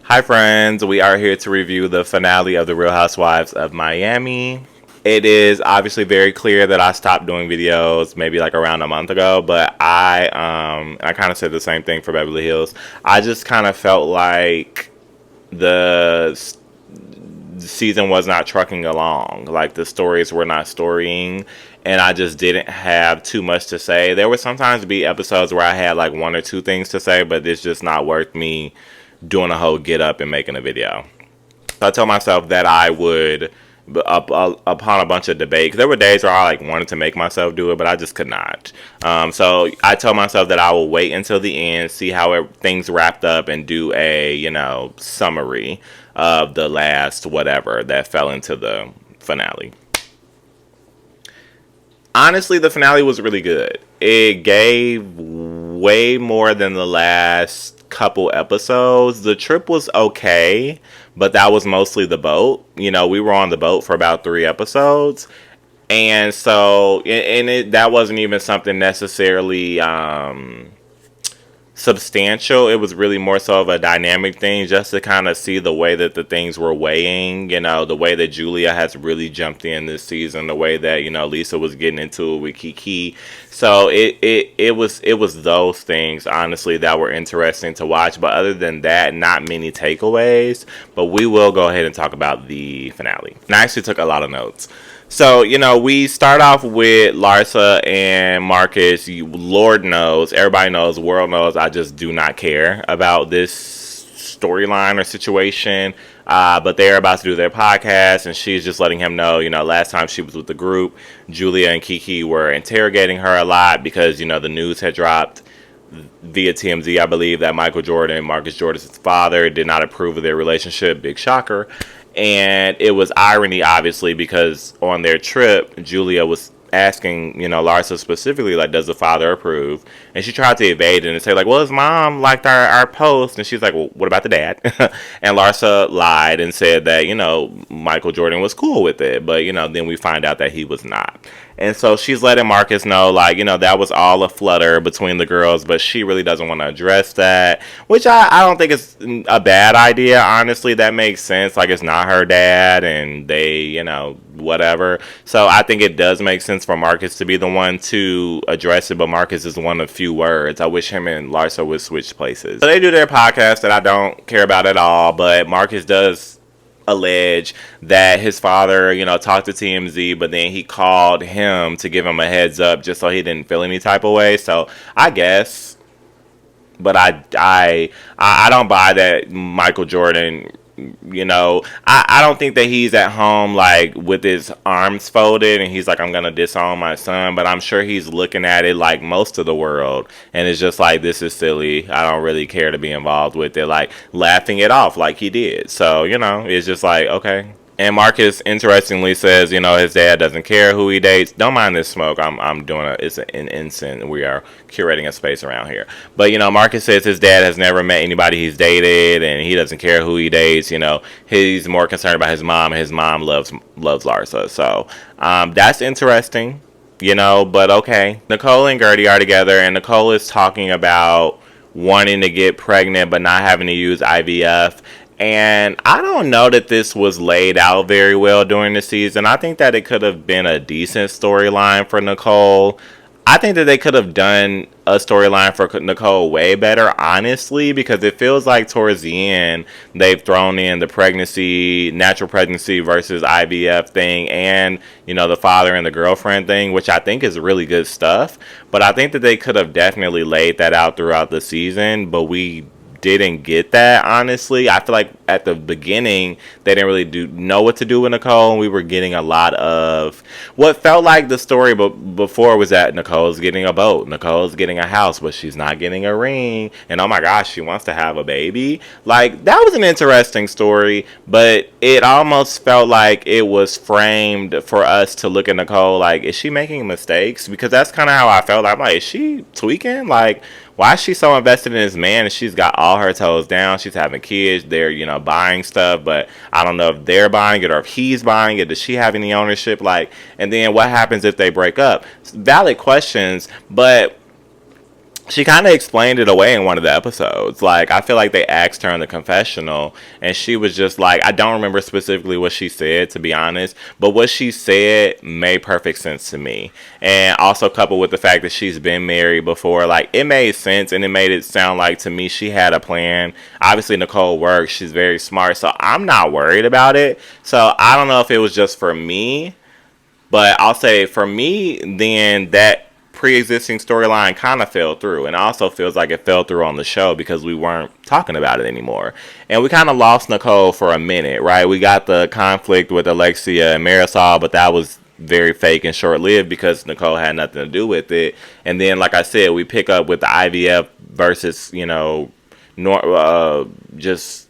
Hi friends, we are here to review the finale of The Real Housewives of Miami. It is obviously very clear that I stopped doing videos maybe like around a month ago, but I kind of said the same thing for Beverly Hills. I just kind of felt like the season was not trucking along. Like the stories were not storying, and I just didn't have too much to say. There would sometimes be episodes where I had like one or two things to say, but it's just not worth me doing a whole get up and making a video. So I told myself that I would, upon a bunch of debate, 'cause there were days where I like wanted to make myself do it, but I just could not. So I told myself that I will wait until the end, see how things wrapped up, and do a summary of the last whatever that fell into the finale. Honestly, the finale was really good. It gave way more than the last couple episodes. The trip was okay, but that was mostly the boat. We were on the boat for about 3 episodes. And so, that wasn't even something necessarily substantial. It was really more so of a dynamic thing, just to kind of see the way that the things were weighing. The way that Julia has really jumped in this season, the way that Lisa was getting into it with Kiki. So it was those things, honestly, that were interesting to watch. But other than that, not many takeaways. But we will go ahead and talk about the finale. And I actually took a lot of notes. So, we start off with Larsa and Marcus. Lord knows, everybody knows, the world knows, I just do not care about this storyline or situation. But they're about to do their podcast, and she's just letting him know, last time she was with the group, Julia and Kiki were interrogating her a lot because, the news had dropped via TMZ, I believe, that Michael Jordan, Marcus Jordan's father, did not approve of their relationship. Big shocker. And it was irony, obviously, because on their trip, Julia was asking, Larsa specifically, like, does the father approve? And she tried to evade it and say, like, well, his mom liked our post. And she's like, well, what about the dad? And Larsa lied and said that, Michael Jordan was cool with it. But, then we find out that he was not. And so she's letting Marcus know, like, that was all a flutter between the girls, but she really doesn't want to address that, which I don't think is a bad idea, honestly. That makes sense. Like, it's not her dad, and they, whatever. So I think it does make sense for Marcus to be the one to address it, but Marcus is one of few words. I wish him and Larsa would switch places. So they do their podcast that I don't care about at all, but Marcus does allege that his father, talked to TMZ, but then he called him to give him a heads up just so he didn't feel any type of way. So I guess, but I don't buy that Michael Jordan. I don't think that he's at home like with his arms folded and he's like, I'm gonna disown my son, but I'm sure he's looking at it like most of the world, and it's just like, this is silly, I don't really care to be involved with it, like laughing it off like he did. So it's just like, okay. And Marcus, interestingly, says, his dad doesn't care who he dates. Don't mind this smoke. I'm doing it's an incense. We are curating a space around here. But, Marcus says his dad has never met anybody he's dated, and he doesn't care who he dates. He's more concerned about his mom, and his mom loves Larsa. So that's interesting, but okay. Nicole and Gertie are together, and Nicole is talking about wanting to get pregnant but not having to use IVF. And I don't know that this was laid out very well during the season. I think that it could have been a decent storyline for Nicole. I think that they could have done a storyline for Nicole way better, honestly, because it feels like towards the end they've thrown in the natural pregnancy versus IVF thing, and the father and the girlfriend thing, which I think is really good stuff. But I think that they could have definitely laid that out throughout the season, but we didn't get that, honestly. I feel like at the beginning they didn't really know what to do with Nicole, and we were getting a lot of what felt like the story before was that Nicole's getting a boat, Nicole's getting a house, but she's not getting a ring, and oh my gosh, she wants to have a baby. Like, that was an interesting story, but it almost felt like it was framed for us to look at Nicole like, is she making mistakes? Because that's kind of how I felt. I'm like, is she tweaking? Like, why is she so invested in this man? And she's got all her toes down. She's having kids. They're, buying stuff. But I don't know if they're buying it or if he's buying it. Does she have any ownership? Like, and then what happens if they break up? Valid questions. But she kind of explained it away in one of the episodes. Like, I feel like they asked her in the confessional, and she was just like, I don't remember specifically what she said, to be honest, but what she said made perfect sense to me. And also coupled with the fact that she's been married before, like, it made sense, and it made it sound like to me she had a plan. Obviously, Nicole works, she's very smart, so I'm not worried about it. So I don't know if it was just for me, but I'll say for me, then that pre-existing storyline kind of fell through, and also feels like it fell through on the show because we weren't talking about it anymore, and we kind of lost Nicole for a minute, right? We got the conflict with Alexia and Marisol, but that was very fake and short-lived because Nicole had nothing to do with it. And then, like I said, we pick up with the IVF versus, just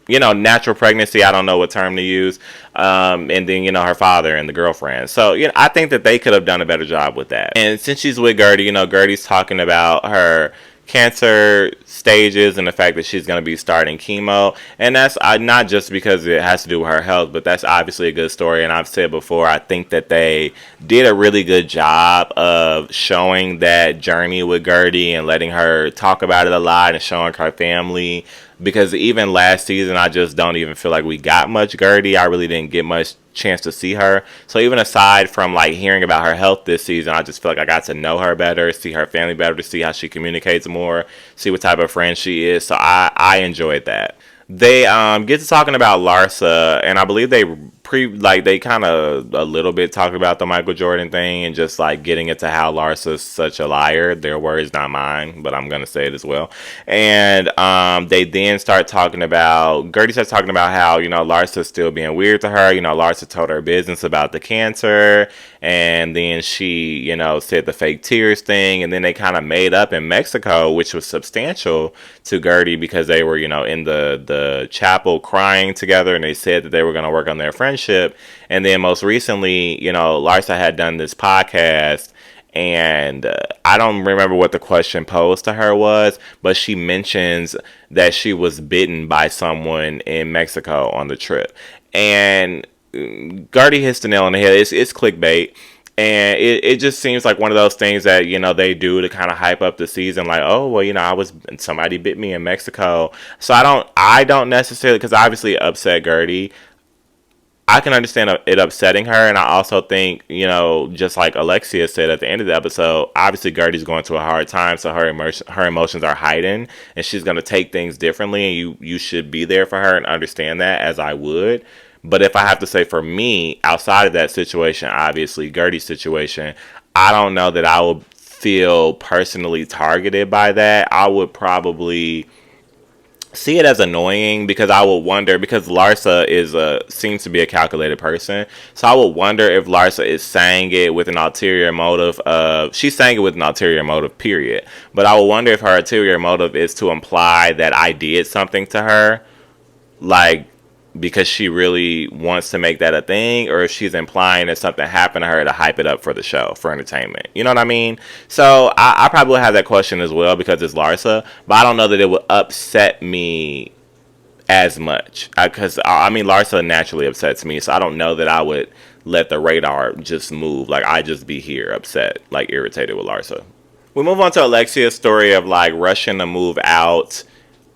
natural pregnancy. I don't know what term to use. And then, her father and the girlfriend. So, I think that they could have done a better job with that. And since she's with Gertie, Gertie's talking about her cancer stages and the fact that she's going to be starting chemo. And that's not just because it has to do with her health, but that's obviously a good story. And I've said before, I think that they did a really good job of showing that journey with Gertie and letting her talk about it a lot and showing her family. Because even last season, I just don't even feel like we got much Gertie. I really didn't get much chance to see her. So even aside from like hearing about her health this season, I just feel like I got to know her better, see her family better, to see how she communicates more, see what type of friend she is. So I enjoyed that. They get to talking about LARSA, and I believe they kind of a little bit talked about the Michael Jordan thing and just like getting into how LARSA's such a liar. Their words, not mine, but I'm gonna say it as well. And they then start talking about Gertie starts talking about how LARSA's still being weird to her. LARSA told her business about the cancer, and then she said the fake tears thing, and then they kind of made up in Mexico, which was substantial to Gertie because they were in the chapel crying together, and they said that they were going to work on their friendship. And then most recently, LARSA had done this podcast, and I don't remember what the question posed to her was, but she mentions that she was bitten by someone in Mexico on the trip. And Gertie hits the nail on the head. It's clickbait. And it just seems like one of those things that, they do to kind of hype up the season. Like, oh, well, somebody bit me in Mexico. So I don't necessarily, because obviously it upset Gertie. I can understand it upsetting her. And I also think, just like Alexia said at the end of the episode, obviously Gertie's going through a hard time. So her emotions are heightened, and she's going to take things differently. And you should be there for her and understand that, as I would. But if I have to say for me, outside of that situation, obviously Gertie's situation, I don't know that I would feel personally targeted by that. I would probably see it as annoying because I would wonder, because LARSA seems to be a calculated person. So I would wonder if LARSA is saying it with an ulterior motive she's saying it with an ulterior motive, period. But I would wonder if her ulterior motive is to imply that I did something to her, like, because she really wants to make that a thing, or if she's implying that something happened to her to hype it up for the show, for entertainment. You know what I mean? So I probably would have that question as well because it's LARSA, but I don't know that it would upset me as much. Because, LARSA naturally upsets me, so I don't know that I would let the radar just move. Like, I just be here upset, like irritated with LARSA. We move on to Alexia's story of like rushing to move out.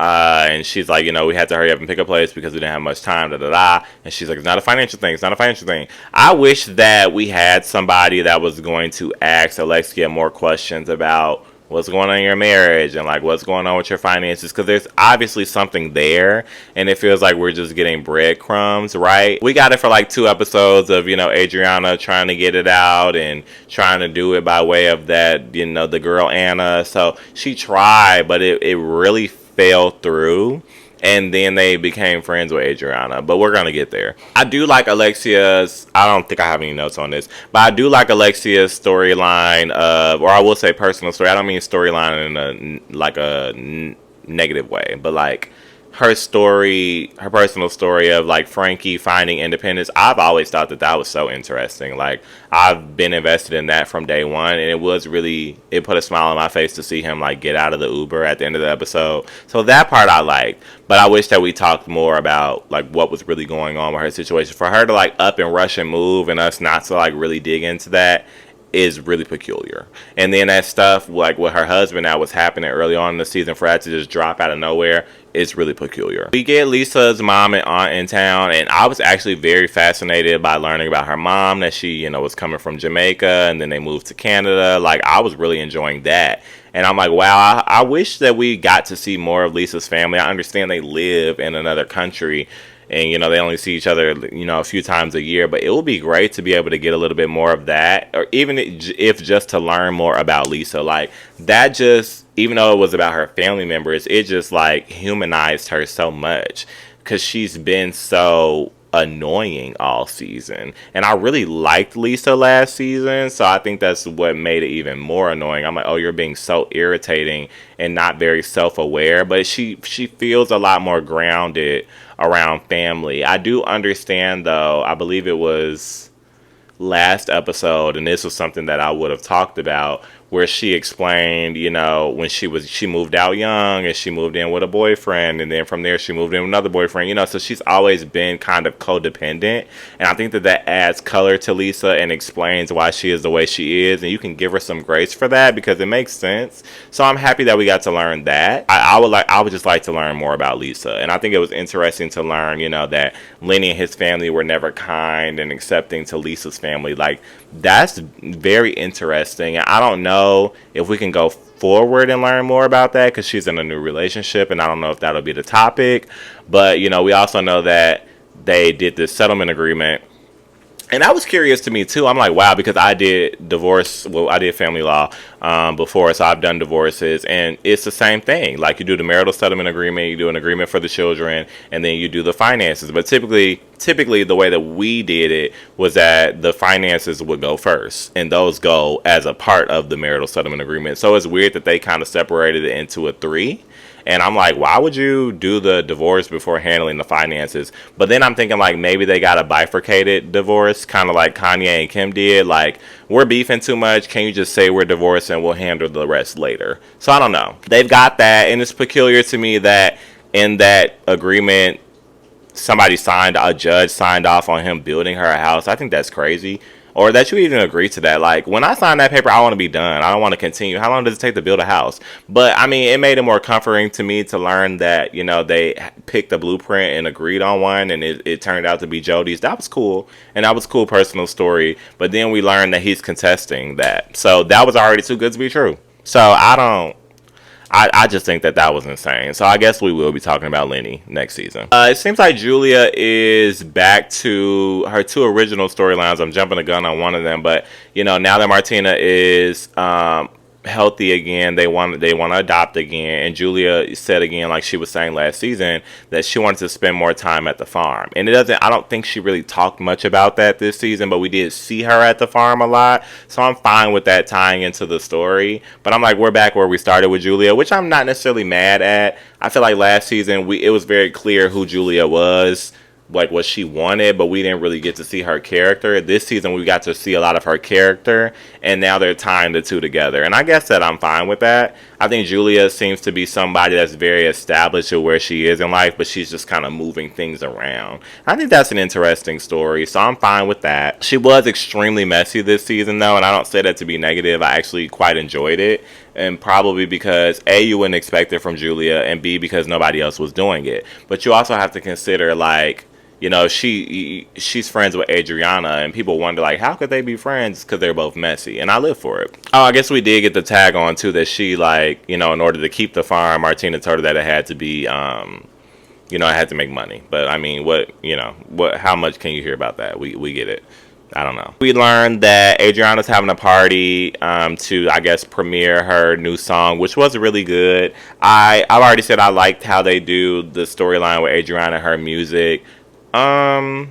And she's like, we had to hurry up and pick a place because we didn't have much time, da-da-da. And she's like, it's not a financial thing. It's not a financial thing. I wish that we had somebody that was going to ask Alexia more questions about what's going on in your marriage and like what's going on with your finances, because there's obviously something there, and it feels like we're just getting breadcrumbs, right? We got it for like 2 episodes of Adriana trying to get it out and trying to do it by way of that the girl Anna. So she tried, but it really fell through, and then they became friends with Adriana. But we're gonna get there. I do like Alexia's, I don't think I have any notes on this, but I do like Alexia's storyline of, or I will say personal story. I don't mean storyline in a negative way, but like her story, her personal story of like Frankie finding independence. I've always thought that was so interesting. Like, I've been invested in that from day one, and it put a smile on my face to see him like get out of the Uber at the end of the episode. So that part I liked, but I wish that we talked more about like what was really going on with her situation. For her to like up and rush and move, and us not to like really dig into that, is really peculiar. And then that stuff like with her husband that was happening early on in the season for that to just drop out of nowhere is really peculiar. We get Lisa's mom and aunt in town, and I was actually very fascinated by learning about her mom, that she, was coming from Jamaica and then they moved to Canada. Like, I was really enjoying that. And I'm like, wow, I wish that we got to see more of Lisa's family. I understand they live in another country, and they only see each other a few times a year, but it would be great to be able to get a little bit more of that, or even if just to learn more about Lisa. Like, that just, even though it was about her family members, it just like humanized her so much, because she's been so annoying all season, and I really liked Lisa last season, so I think that's what made it even more annoying. I'm like, oh, you're being so irritating and not very self-aware, but she feels a lot more grounded around family. I do understand, though, I believe it was last episode, and this was something that I would have talked about, where she explained, when she moved out young and she moved in with a boyfriend, and then from there she moved in with another boyfriend, so she's always been kind of codependent, and I think that adds color to Lisa and explains why she is the way she is, and you can give her some grace for that because it makes sense. So I'm happy that we got to learn that. I would just like to learn more about Lisa, and I think it was interesting to learn, that Lenny and his family were never kind and accepting to Lisa's family. Like, that's very interesting. I don't know if we can go forward and learn more about that, because she's in a new relationship, and I don't know if that'll be the topic. But we also know that they did this settlement agreement, and that was curious to me too. I'm like, wow, because I did divorce. Well, I did family law before, so I've done divorces, and it's the same thing. Like, you do the marital settlement agreement, you do an agreement for the children, and then you do the finances. But typically the way that we did it was that the finances would go first, and those go as a part of the marital settlement agreement. So it's weird that they kind of separated it into a three. And I'm like, why would you do the divorce before handling the finances? But then I'm thinking, like, maybe they got a bifurcated divorce, kind of like Kanye and Kim did. Like, we're beefing too much. Can you just say we're divorced and we'll handle the rest later? So I don't know. They've got that. And it's peculiar to me that in that agreement, a judge signed off on him building her a house. I think that's crazy. Or that you even agree to that. Like, when I sign that paper, I want to be done. I don't want to continue. How long does it take to build a house? But, I mean, it made it more comforting to me to learn that, they picked a blueprint and agreed on one, and it turned out to be Jody's. That was cool. And that was a cool personal story. But then we learned that he's contesting that. So that was already too good to be true. So I just think that was insane. So I guess we will be talking about Lenny next season. It seems like Julia is back to her two original storylines. I'm jumping the gun on one of them, but now that Martina is healthy again, they want to adopt again, and Julia said again, like she was saying last season, that she wanted to spend more time at the farm. And I don't think she really talked much about that this season, but we did see her at the farm a lot, so I'm fine with that tying into the story. But I'm like, we're back where we started with Julia, which I'm not necessarily mad at. I feel like last season it was very clear who Julia was, like what she wanted, but we didn't really get to see her character. This season we got to see a lot of her character, and now they're tying the two together, and I guess that I'm fine with that. I think Julia seems to be somebody that's very established at where she is in life, but she's just kind of moving things around. I think that's an interesting story, so I'm fine with that. She was extremely messy this season though, and I don't say that to be negative. I actually quite enjoyed it, and probably because A, you wouldn't expect it from Julia, and B, because nobody else was doing it. But you also have to consider, like, she's friends with Adriana, and people wonder, like, how could they be friends? Because they're both messy, and I live for it. Oh, I guess we did get the tag on, too, that she, like, in order to keep the farm, Martina told her that it had to be, it had to make money. But, I mean, how much can you hear about that? We get it. I don't know. We learned that Adriana's having a party to, I guess, premiere her new song, which was really good. I've already said I liked how they do the storyline with Adriana and her music. I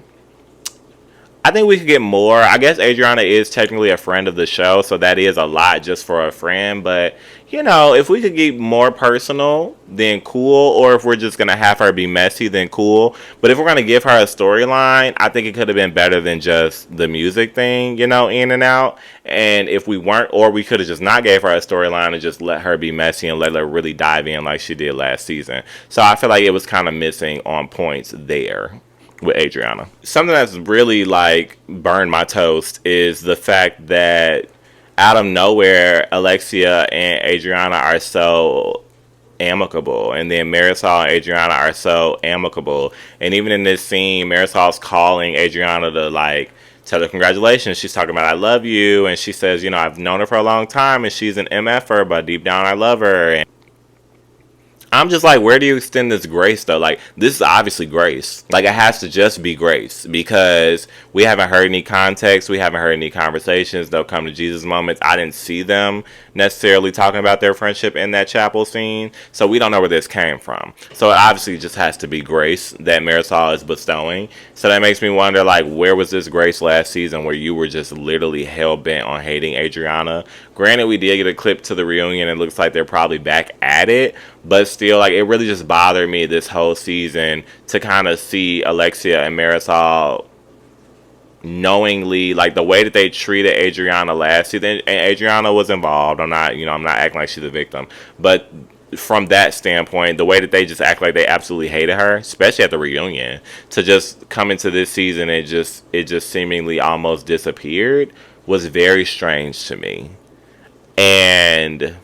think we could get more. I guess Adriana is technically a friend of the show, so that is a lot just for a friend. But, if we could get more personal, then cool. Or if we're just going to have her be messy, then cool. But if we're going to give her a storyline, I think it could have been better than just the music thing, in and out. And if we weren't, or we could have just not gave her a storyline and just let her be messy and let her really dive in like she did last season. So I feel like it was kind of missing on points there with Adriana. Something that's really, like, burned my toast is the fact that out of nowhere, Alexia and Adriana are so amicable, and then Marisol and Adriana are so amicable. And even in this scene, Marisol's calling Adriana to like tell her congratulations. She's talking about I love you, and she says, you know, I've known her for a long time, and she's an MFer, but deep down I love her. And I'm just like, where do you extend this grace though? Like, this is obviously grace. Like, it has to just be grace because we haven't heard any context. We haven't heard any conversations. They'll come to Jesus moments. I didn't see them necessarily talking about their friendship in that chapel scene. So we don't know where this came from. So it obviously just has to be grace that Marisol is bestowing. So that makes me wonder, like, where was this grace last season where you were just literally hell-bent on hating Adriana? Granted, we did get a clip to the reunion. It looks like they're probably back at it. But still, like, it really just bothered me this whole season to kind of see Alexia and Marisol knowingly, like, the way that they treated Adriana last season. And Adriana was involved. I'm not acting like she's a victim. But from that standpoint, the way that they just act like they absolutely hated her, especially at the reunion, to just come into this season and it just seemingly almost disappeared was very strange to me. And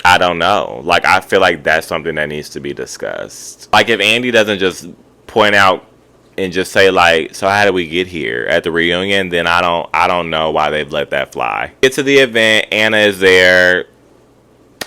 I don't know. Like, I feel like that's something that needs to be discussed. Like, if Andy doesn't just point out and just say, like, so how did we get here at the reunion, then I don't know why they've let that fly. Get to the event, Anna is there.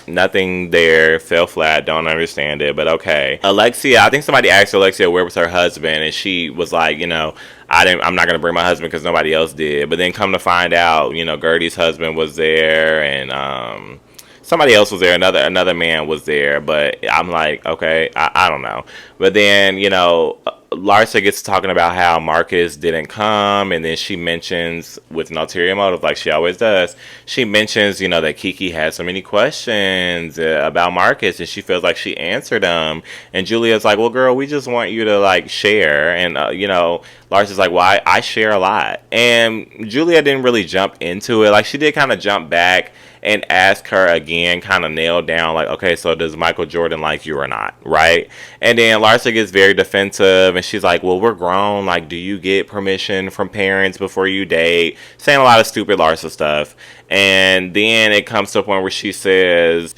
Nothing there, fell flat, don't understand it, but okay. Alexia, I think somebody asked Alexia where was her husband, and she was like, you know, I'm not gonna bring my husband because nobody else did. But then come to find out, you know, Gertie's husband was there, and somebody else was there, another man was there, but I'm like, okay, I don't know. But then, you know, Larsa gets talking about how Marcus didn't come, and then she mentions, with an ulterior motive, like she always does, she mentions, you know, that Kiki had so many questions about Marcus, and she feels like she answered them. And Julia's like, well, girl, we just want you to, like, share. And, you know, Larsa's like, well, I share a lot. And Julia didn't really jump into it. Like, she did kind of jump back and ask her again, kind of nail down, like, okay, so does Michael Jordan like you or not, right? And then Larsa gets very defensive, and she's like, well, we're grown, like, do you get permission from parents before you date? Saying a lot of stupid Larsa stuff. And then it comes to a point where she says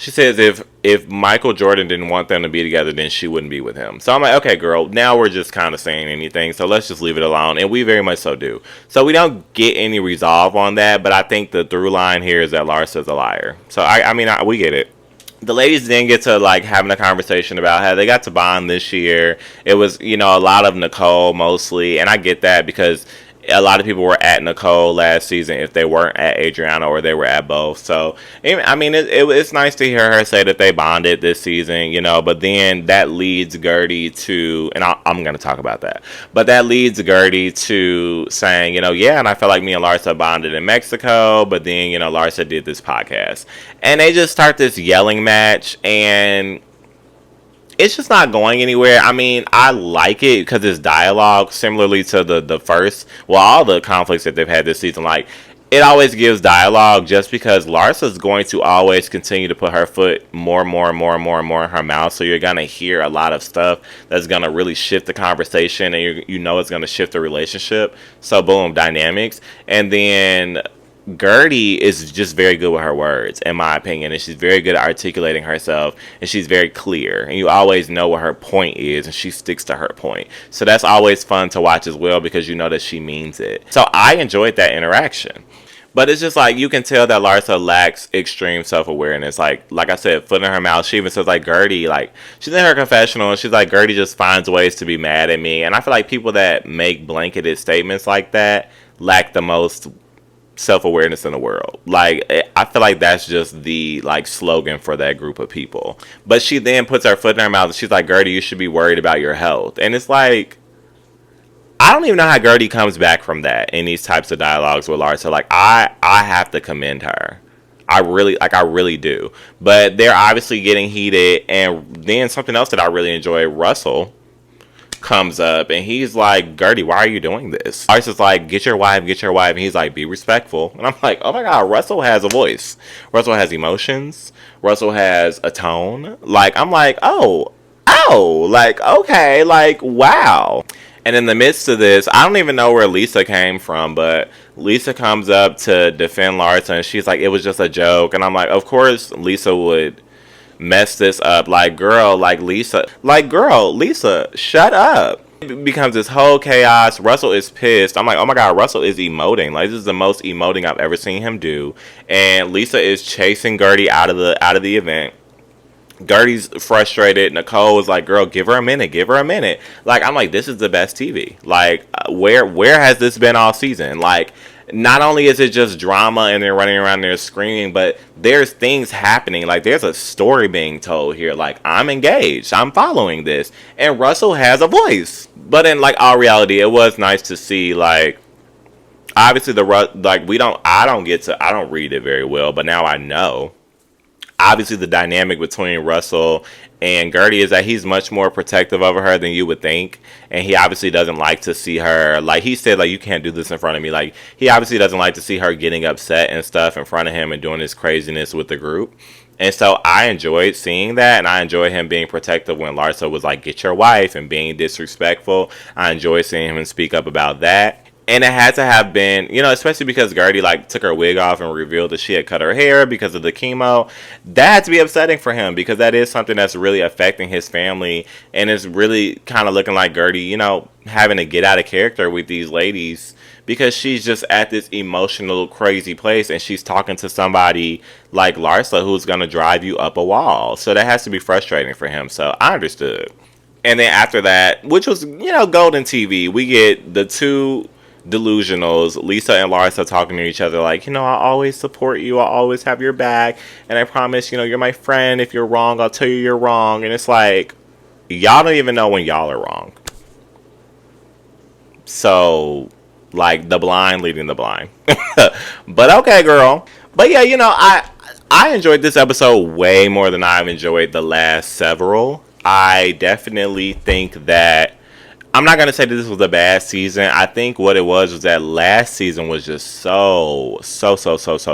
if Michael Jordan didn't want them to be together, then she wouldn't be with him. So I'm like, okay, girl, now we're just kind of saying anything, so let's just leave it alone. And we very much so do. So we don't get any resolve on that, but I think the through line here is that Larsa's a liar. So I mean, we get it. The ladies then get to, like, having a conversation about how they got to bond this year. It was, you know, a lot of Nicole mostly, and I get that because a lot of people were at Nicole last season if they weren't at Adriana, or they were at both. So, I mean, it's nice to hear her say that they bonded this season, you know, but then that leads Gertie to, and I'm going to talk about that, but that leads Gertie to saying, you know, yeah, and I felt like me and Larsa bonded in Mexico, but then, you know, Larsa did this podcast. And they just start this yelling match, and it's just not going anywhere. I mean, I like it because it's dialogue, similarly to the first, well, all the conflicts that they've had this season. Like, it always gives dialogue just because Larsa's going to always continue to put her foot more in her mouth. So you're going to hear a lot of stuff that's going to really shift the conversation, and you know it's going to shift the relationship. So, boom, dynamics. And then Gertie is just very good with her words, in my opinion, and she's very good at articulating herself, and she's very clear, and you always know what her point is, and she sticks to her point. So that's always fun to watch as well, because you know that she means it. So I enjoyed that interaction. But it's just like, you can tell that Larsa lacks extreme self-awareness. Like I said, foot in her mouth. She even says, like, Gertie, like, she's in her confessional, and she's like, Gertie just finds ways to be mad at me. And I feel like people that make blanketed statements like that lack the most self-awareness in the world. Like, I feel like that's just the, like, slogan for that group of people. But she then puts her foot in her mouth, and she's like, Gertie, you should be worried about your health. And it's like, I don't even know how Gertie comes back from that in these types of dialogues with Larsa. Like, I have to commend her. I really do. But they're obviously getting heated. And then something else that I really enjoy, Russell comes up, and he's like, Gertie, why are you doing this? Larsa's like, get your wife, and he's like, be respectful. And I'm like, oh my god, Russell has a voice. Russell has emotions. Russell has a tone. Like, I'm like, oh, like, okay, like, wow. And in the midst of this, I don't even know where Lisa came from, but Lisa comes up to defend Larsa, and she's like, it was just a joke. And I'm like, of course Lisa would mess this up. Girl, Lisa, shut up. It becomes this whole chaos. Russell is pissed. I'm like, oh my god, Russell is emoting. Like, this is the most emoting I've ever seen him do. And Lisa is chasing Gertie out of the event. Gertie's frustrated. Nicole was like, girl, give her a minute, give her a minute. Like, I'm like, this is the best TV. Like, where has this been all season? Like, not only is it just drama and they're running around there screaming, but there's things happening. Like, there's a story being told here. Like, I'm engaged, I'm following this, and Russell has a voice. But in like all reality, it was nice to see, like, obviously I don't read it very well, but now I know. Obviously, the dynamic between Russell and Gertie is that he's much more protective over her than you would think, and he obviously doesn't like to see her, like he said, like, you can't do this in front of me. Like, he obviously doesn't like to see her getting upset and stuff in front of him and doing this craziness with the group. And so I enjoyed seeing that, and I enjoyed him being protective when Larsa was like, get your wife, and being disrespectful. I enjoyed seeing him speak up about that. And it had to have been, especially because Gertie like took her wig off and revealed that she had cut her hair because of the chemo. That had to be upsetting for him, because that is something that's really affecting his family, and it's really kind of looking like Gertie, having to get out of character with these ladies, because she's just at this emotional, crazy place, and she's talking to somebody like Larsa who's gonna drive you up a wall. So that has to be frustrating for him. So I understood. And then after that, which was, golden TV, we get the two delusionals, Lisa and Larsa, talking to each other like, I always support you, I'll always have your back, and I promise, you're my friend. If you're wrong, I'll tell you you're wrong. And it's like, y'all don't even know when y'all are wrong. So, like, the blind leading the blind. But okay, girl. But yeah, I enjoyed this episode way more than I've enjoyed the last several. I definitely think that I'm not going to say that this was a bad season. I think what it was that last season was just so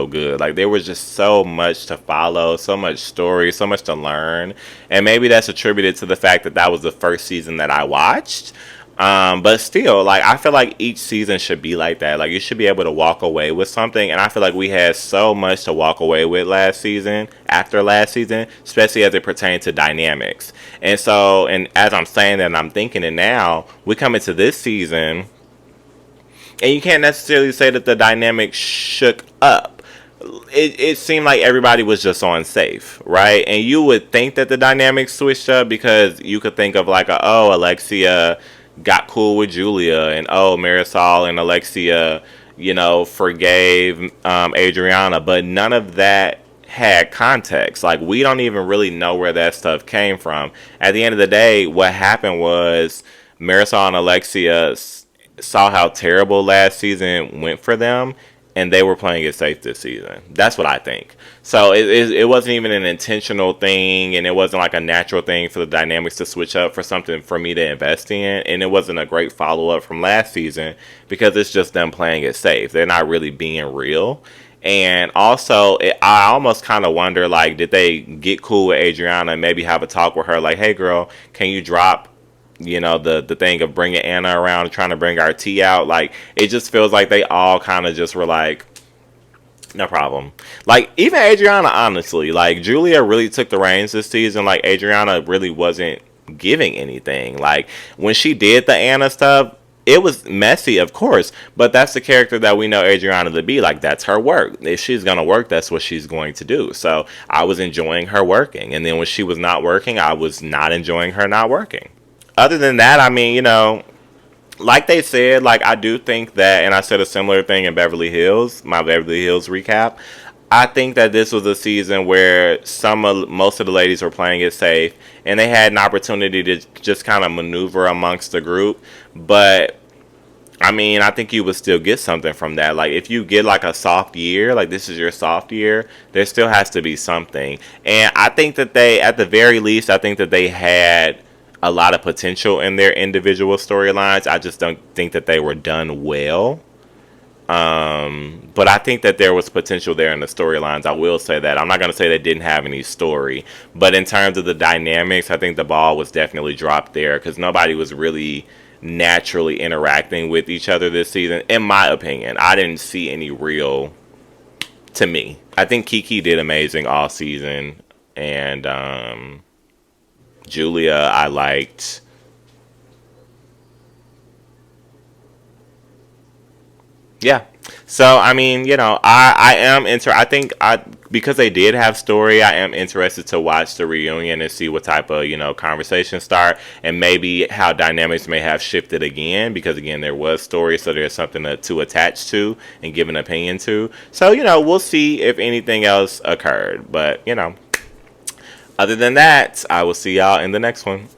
good. Like, there was just so much to follow, so much story, so much to learn. And maybe that's attributed to the fact that that was the first season that I watched. But still, like, I feel like each season should be like that. Like, you should be able to walk away with something. And I feel like we had so much to walk away with after last season, especially as it pertains to dynamics. And so, and as I'm saying that, and I'm thinking it now, we come into this season, and you can't necessarily say that the dynamic shook up. It seemed like everybody was just on safe, right? And you would think that the dynamics switched up, because you could think of like, Alexia got cool with Julia, and Marisol and Alexia, forgave Adriana, but none of that had context. Like, we don't even really know where that stuff came from. At the end of the day, what happened was Marisol and Alexia saw how terrible last season went for them, and they were playing it safe this season. That's what I think. So it wasn't even an intentional thing, and it wasn't like a natural thing for the dynamics to switch up for something for me to invest in. And it wasn't a great follow-up from last season, because it's just them playing it safe. They're not really being real. And also, I almost kind of wonder, like, did they get cool with Adriana and maybe have a talk with her, like, hey, girl, can you drop the thing of bringing Anna around and trying to bring our tea out? Like, it just feels like they all kind of just were like, no problem. Like, even Adriana, honestly, like, Julia really took the reins this season. Like, Adriana really wasn't giving anything. Like, when she did the Anna stuff, it was messy, of course, but that's the character that we know Adriana to be. Like, that's her work. If she's going to work, that's what she's going to do. So I was enjoying her working. And then when she was not working, I was not enjoying her not working. Other than that, I mean, like they said, like, I do think that, and I said a similar thing in Beverly Hills, my Beverly Hills recap, I think that this was a season where most of the ladies were playing it safe, and they had an opportunity to just kind of maneuver amongst the group. But I mean, I think you would still get something from that. Like, if you get like a soft year, like this is your soft year, there still has to be something. And I think that they, at the very least, I think that they had a lot of potential in their individual storylines. I just don't think that they were done well. But I think that there was potential there in the storylines. I will say that. I'm not going to say they didn't have any story. But in terms of the dynamics, I think the ball was definitely dropped there because nobody was really naturally interacting with each other this season. In my opinion, I didn't see any real, to me. I think Kiki did amazing all season. And Julia, I liked. Yeah. So I mean, I am I think I because they did have story, I am interested to watch the reunion and see what type of, conversation start and maybe how dynamics may have shifted again because again there was story, so there's something to attach to and give an opinion to. So, we'll see if anything else occurred. But, other than that, I will see y'all in the next one.